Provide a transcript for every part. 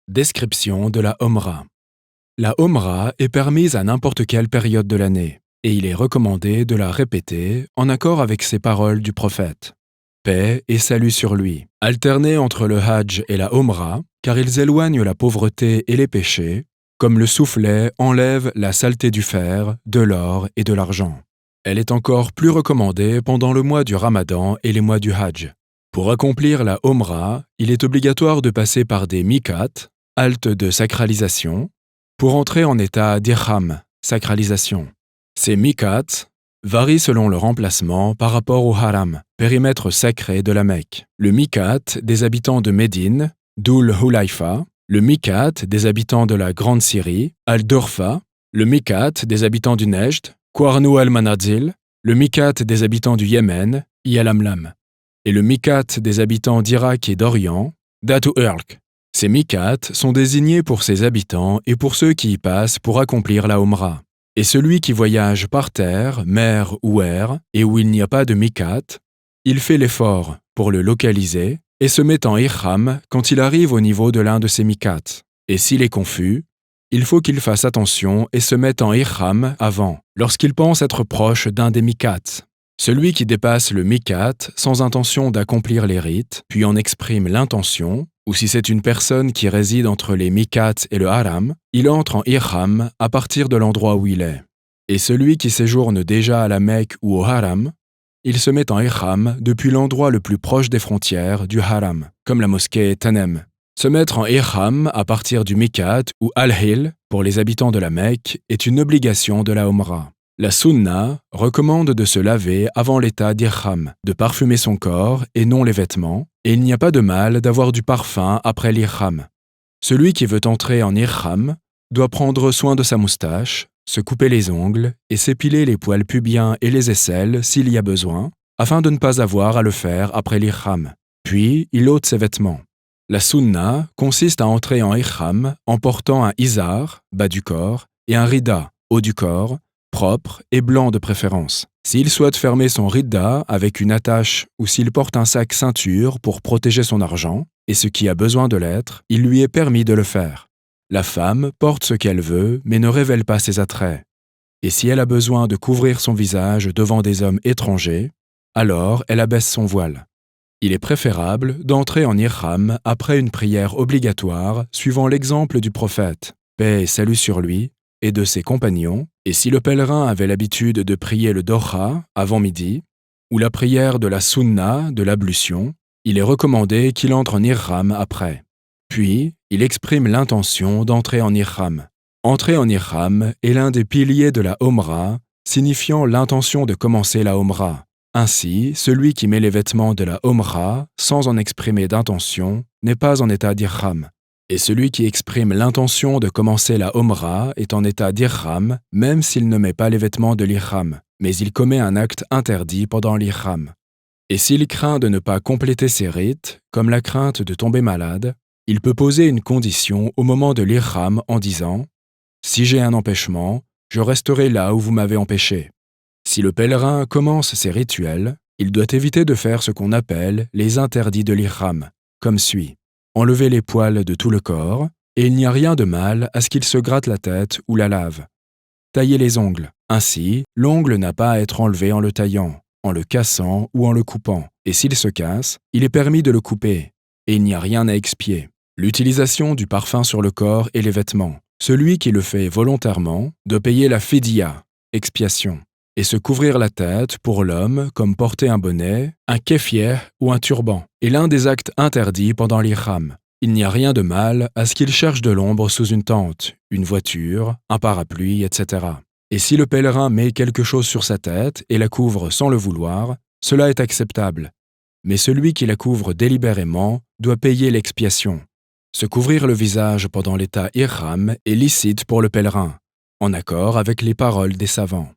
Description de la Omra. La Omra est permise à n'importe quelle période de l'année, et il est recommandé de la répéter en accord avec ces paroles du prophète. Paix et salut sur lui. Alterner entre le Hajj et la Omra, car ils éloignent la pauvreté et les péchés, comme le soufflet enlève la saleté du fer, de l'or et de l'argent. Elle est encore plus recommandée pendant le mois du Ramadan et les mois du Hajj. Pour accomplir la Omra, il est obligatoire de passer par des miqat, haltes de sacralisation, pour entrer en état d'ihram, sacralisation. Ces miqat varient selon leur emplacement par rapport au haram, périmètre sacré de la Mecque. Le miqat des habitants de Médine, Dhul Hulayfa, le miqat des habitants de la Grande Syrie, Al-Durfa, le miqat des habitants du Nejd, Qarnu al-Manazil, le miqat des habitants du Yémen, Yalamlam, et le miqat des habitants d'Irak et d'Orient, Datu Irq. Ces miqat sont désignés pour ses habitants et pour ceux qui y passent pour accomplir la Omra. Et celui qui voyage par terre, mer ou air, et où il n'y a pas de miqat, il fait l'effort pour le localiser et se met en ihram quand il arrive au niveau de l'un de ces miqat. Et s'il est confus, il faut qu'il fasse attention et se mette en ihram avant, lorsqu'il pense être proche d'un des miqat. Celui qui dépasse le miqat sans intention d'accomplir les rites, puis en exprime l'intention, ou si c'est une personne qui réside entre les miqat et le haram, il entre en ihram à partir de l'endroit où il est. Et celui qui séjourne déjà à la Mecque ou au haram, il se met en ihram depuis l'endroit le plus proche des frontières du haram, comme la mosquée Tanem. Se mettre en ihram à partir du miqat ou al-hil, pour les habitants de la Mecque, est une obligation de la Omra. La Sunna recommande de se laver avant l'état d'ihram, de parfumer son corps et non les vêtements, et il n'y a pas de mal d'avoir du parfum après l'ihram. Celui qui veut entrer en ihram doit prendre soin de sa moustache, se couper les ongles et s'épiler les poils pubiens et les aisselles s'il y a besoin, afin de ne pas avoir à le faire après l'ihram. Puis, il ôte ses vêtements. La Sunna consiste à entrer en ihram en portant un izar, bas du corps, et un rida, haut du corps, propre et blanc de préférence. S'il souhaite fermer son ridda avec une attache ou s'il porte un sac ceinture pour protéger son argent, et ce qui a besoin de l'être, il lui est permis de le faire. La femme porte ce qu'elle veut, mais ne révèle pas ses attraits. Et si elle a besoin de couvrir son visage devant des hommes étrangers, alors elle abaisse son voile. Il est préférable d'entrer en ihram après une prière obligatoire suivant l'exemple du prophète, paix et salut sur lui, et de ses compagnons, et si le pèlerin avait l'habitude de prier le doha avant midi, ou la prière de la sunna de l'ablution, il est recommandé qu'il entre en ihram après. Puis, il exprime l'intention d'entrer en ihram. Entrer en ihram est l'un des piliers de la Omra, signifiant l'intention de commencer la Omra. Ainsi, celui qui met les vêtements de la Omra sans en exprimer d'intention n'est pas en état d'ihram. Et celui qui exprime l'intention de commencer la Omra est en état d'ihram, même s'il ne met pas les vêtements de l'ihram, mais il commet un acte interdit pendant l'ihram. Et s'il craint de ne pas compléter ses rites, comme la crainte de tomber malade, il peut poser une condition au moment de l'ihram en disant « Si j'ai un empêchement, je resterai là où vous m'avez empêché ». Si le pèlerin commence ses rituels, il doit éviter de faire ce qu'on appelle les interdits de l'ihram, comme suit. Enlever les poils de tout le corps, et il n'y a rien de mal à ce qu'il se gratte la tête ou la lave. Tailler les ongles. Ainsi, l'ongle n'a pas à être enlevé en le taillant, en le cassant ou en le coupant, et s'il se casse, il est permis de le couper, et il n'y a rien à expier. L'utilisation du parfum sur le corps et les vêtements. Celui qui le fait volontairement doit payer la fidya, expiation, et se couvrir la tête pour l'homme comme porter un bonnet, un kéfieh ou un turban, est l'un des actes interdits pendant l'ihram. Il n'y a rien de mal à ce qu'il cherche de l'ombre sous une tente, une voiture, un parapluie, etc. Et si le pèlerin met quelque chose sur sa tête et la couvre sans le vouloir, cela est acceptable. Mais celui qui la couvre délibérément doit payer l'expiation. Se couvrir le visage pendant l'état ihram est licite pour le pèlerin, en accord avec les paroles des savants.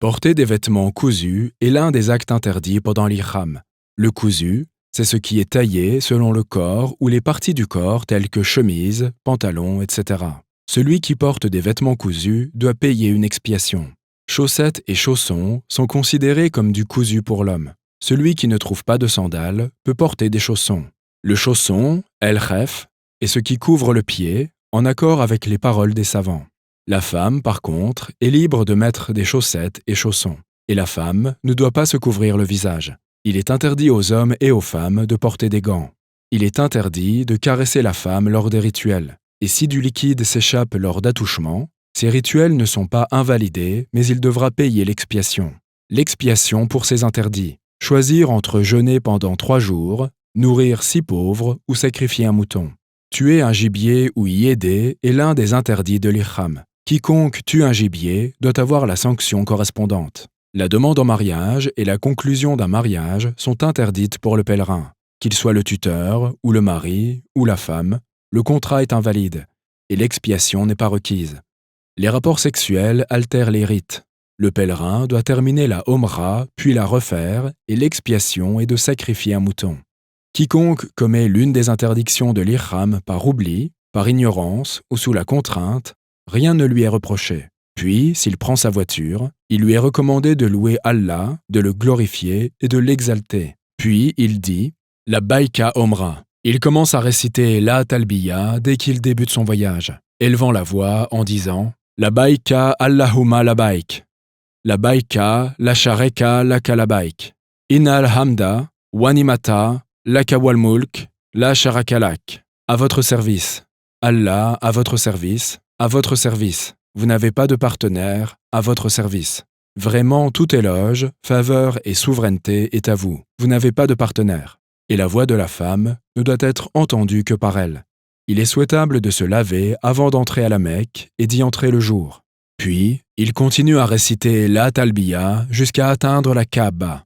Porter des vêtements cousus est l'un des actes interdits pendant l'ihram. Le cousu, c'est ce qui est taillé selon le corps ou les parties du corps telles que chemise, pantalon, etc. Celui qui porte des vêtements cousus doit payer une expiation. Chaussettes et chaussons sont considérés comme du cousu pour l'homme. Celui qui ne trouve pas de sandales peut porter des chaussons. Le chausson, el-khef, et ce qui couvre le pied, en accord avec les paroles des savants. La femme, par contre, est libre de mettre des chaussettes et chaussons, et la femme ne doit pas se couvrir le visage. Il est interdit aux hommes et aux femmes de porter des gants. Il est interdit de caresser la femme lors des rituels, et si du liquide s'échappe lors d'attouchements, ces rituels ne sont pas invalidés, mais il devra payer l'expiation. L'expiation pour ces interdits. Choisir entre jeûner pendant 3 jours, nourrir 6 pauvres ou sacrifier un mouton. Tuer un gibier ou y aider est l'un des interdits de l'ihram. Quiconque tue un gibier doit avoir la sanction correspondante. La demande en mariage et la conclusion d'un mariage sont interdites pour le pèlerin. Qu'il soit le tuteur, ou le mari, ou la femme, le contrat est invalide, et l'expiation n'est pas requise. Les rapports sexuels altèrent les rites. Le pèlerin doit terminer la Omra, puis la refaire, et l'expiation est de sacrifier un mouton. Quiconque commet l'une des interdictions de l'ihram par oubli, par ignorance ou sous la contrainte, rien ne lui est reproché. Puis, s'il prend sa voiture, il lui est recommandé de louer Allah, de le glorifier et de l'exalter. Puis, il dit « La Baïka Omra ». Il commence à réciter la Talbiya dès qu'il débute son voyage, élevant la voix en disant « La Baïka Allahumma la Baïk ». La Baïka, la Shareka, la Kalabaïk. Innal Hamda, Wanimata, la Kawal Mulk, la Sharakalak. À votre service. Allah, à votre service, à votre service. Vous n'avez pas de partenaire, à votre service. Vraiment, tout éloge, faveur et souveraineté est à vous. Vous n'avez pas de partenaire. Et la voix de la femme ne doit être entendue que par elle. Il est souhaitable de se laver avant d'entrer à la Mecque et d'y entrer le jour. Puis, il continue à réciter la Talbiya jusqu'à atteindre la Kaaba.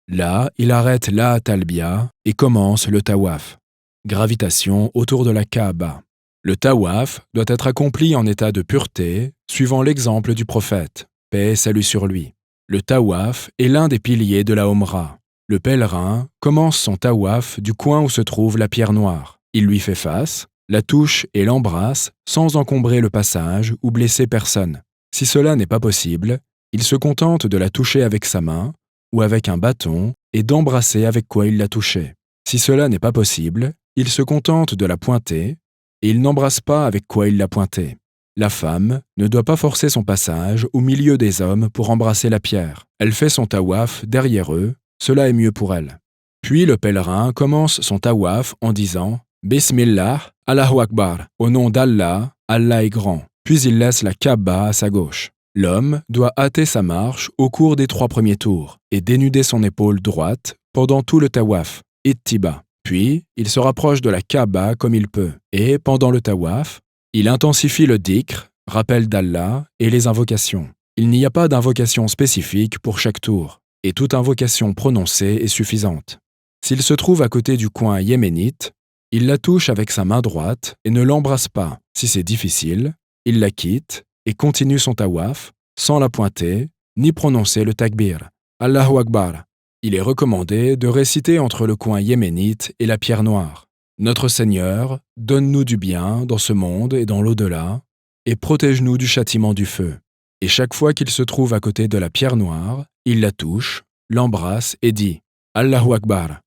Là, il arrête la Talbiya et commence le Tawaf. Gravitation autour de la Kaaba. Le Tawaf doit être accompli en état de pureté, suivant l'exemple du prophète, paix et salut sur lui. Le Tawaf est l'un des piliers de la Omra. Le pèlerin commence son Tawaf du coin où se trouve la pierre noire. Il lui fait face, la touche et l'embrasse sans encombrer le passage ou blesser personne. Si cela n'est pas possible, il se contente de la toucher avec sa main ou avec un bâton et d'embrasser avec quoi il l'a touchée. Si cela n'est pas possible, il se contente de la pointer et il n'embrasse pas avec quoi il l'a pointée. La femme ne doit pas forcer son passage au milieu des hommes pour embrasser la pierre. Elle fait son tawaf derrière eux, cela est mieux pour elle. Puis le pèlerin commence son tawaf en disant « Bismillah, Allahu Akbar » au nom d'Allah, Allah est grand. Puis il laisse la Kaaba à sa gauche. L'homme doit hâter sa marche au cours des 3 premiers tours et dénuder son épaule droite pendant tout le tawaf, ittiba. Puis, il se rapproche de la Kaaba comme il peut et, pendant le tawaf, il intensifie le dhikr, rappel d'Allah et les invocations. Il n'y a pas d'invocation spécifique pour chaque tour et toute invocation prononcée est suffisante. S'il se trouve à côté du coin yéménite, il la touche avec sa main droite et ne l'embrasse pas. Si c'est difficile, il la quitte et continue son tawaf sans la pointer ni prononcer le takbir. Allahu Akbar. Il est recommandé de réciter entre le coin yéménite et la pierre noire. Notre Seigneur, donne-nous du bien dans ce monde et dans l'au-delà, et protège-nous du châtiment du feu. Et chaque fois qu'il se trouve à côté de la pierre noire, il la touche, l'embrasse et dit « Allahu Akbar ».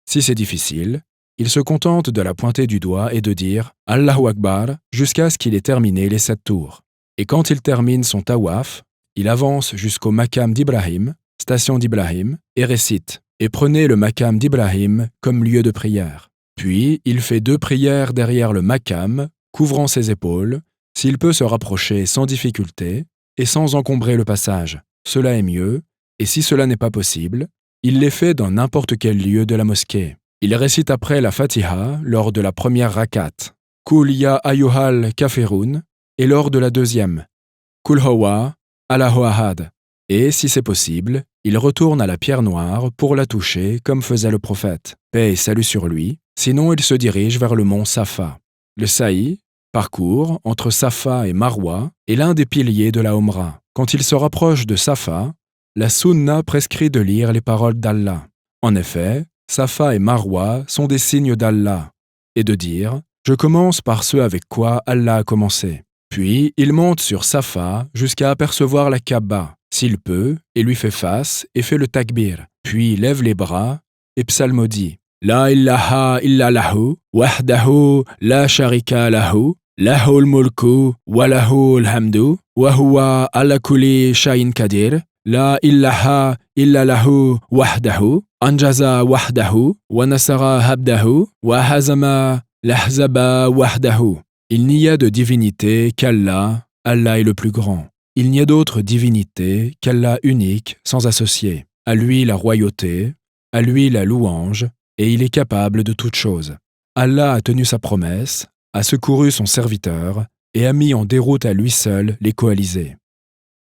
Si c'est difficile, il se contente de la pointer du doigt et de dire « Allahu Akbar » jusqu'à ce qu'il ait terminé les 7 tours. Et quand il termine son tawaf, il avance jusqu'au Maqam d'Ibrahim, station d'Ibrahim, et récite « Et prenez le Maqam d'Ibrahim comme lieu de prière ». Puis, il fait 2 prières derrière le Maqam, couvrant ses épaules, s'il peut se rapprocher sans difficulté et sans encombrer le passage. Cela est mieux, et si cela n'est pas possible, il les fait dans n'importe quel lieu de la mosquée. Il récite après la Fatiha lors de la première rakat, Kul ya ayyuhal kafirun, et lors de la deuxième, Kul huwa Allahu ahad. Et, si c'est possible, il retourne à la pierre noire pour la toucher comme faisait le prophète. Paix et salut sur lui, sinon il se dirige vers le mont Safa. Le sa'i, parcours entre Safa et Marwa, est l'un des piliers de la Omra. Quand il se rapproche de Safa, la sunna prescrit de lire les paroles d'Allah. En effet, Safa et Marwa sont des signes d'Allah, et de dire « Je commence par ce avec quoi Allah a commencé ». Puis, il monte sur Safa jusqu'à apercevoir la Kaaba, s'il peut, et lui fait face et fait le takbir. Puis, lève les bras et psalmodie La ilaha illa lahu, wahdahu la sharika lahu, lahul mulku wa lahul hamdu, wa huwa ala kulli shay'in qadir. La ilaha illa lahu wahdahu, anjaza wahdahu, wa nasara habdahu, wa hazama l'ahzaba wahdahu. Il n'y a de divinité qu'Allah, Allah est le plus grand. Il n'y a d'autre divinité qu'Allah unique, sans associé. À lui la royauté, à lui la louange, et il est capable de toutes choses. Allah a tenu sa promesse, a secouru son serviteur, et a mis en déroute à lui seul les coalisés.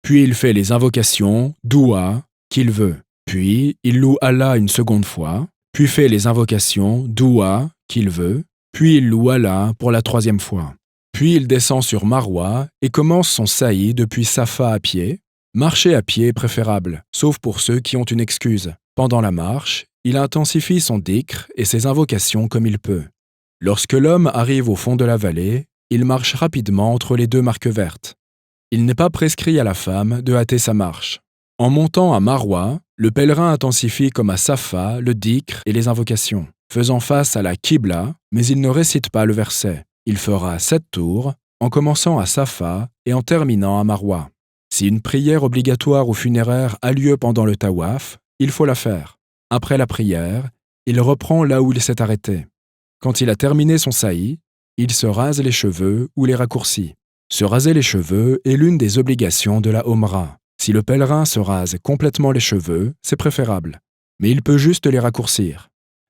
Puis il fait les invocations, doua, qu'il veut. Puis il loue Allah une seconde fois, puis fait les invocations, doua, qu'il veut. Puis il loue Allah pour la troisième fois. Puis il descend sur Marwa et commence son sa'i depuis Safa à pied. Marcher à pied est préférable, sauf pour ceux qui ont une excuse. Pendant la marche, il intensifie son dhikr et ses invocations comme il peut. Lorsque l'homme arrive au fond de la vallée, il marche rapidement entre les deux marques vertes. Il n'est pas prescrit à la femme de hâter sa marche. En montant à Marwa, le pèlerin intensifie comme à Safa le dhikr et les invocations, faisant face à la Qibla, mais il ne récite pas le verset. Il fera 7 tours, en commençant à Safa et en terminant à Marwa. Si une prière obligatoire ou funéraire a lieu pendant le tawaf, il faut la faire. Après la prière, il reprend là où il s'est arrêté. Quand il a terminé son sa'i, il se rase les cheveux ou les raccourcit. Se raser les cheveux est l'une des obligations de la Umrah. Si le pèlerin se rase complètement les cheveux, c'est préférable, mais il peut juste les raccourcir.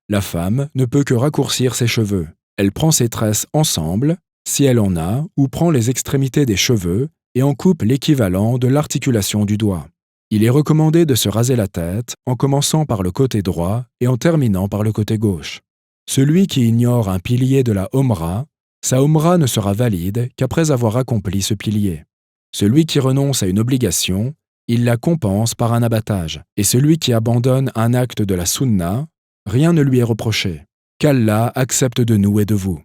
La femme ne peut que raccourcir ses cheveux. Elle prend ses tresses ensemble, si elle en a, ou prend les extrémités des cheveux et en coupe l'équivalent de l'articulation du doigt. Il est recommandé de se raser la tête en commençant par le côté droit et en terminant par le côté gauche. Celui qui ignore un pilier de la Umrah, sa Umrah ne sera valide qu'après avoir accompli ce pilier. Celui qui renonce à une obligation, il la compense par un abattage. Et celui qui abandonne un acte de la Sunna, rien ne lui est reproché. Qu'Allah accepte de nous et de vous.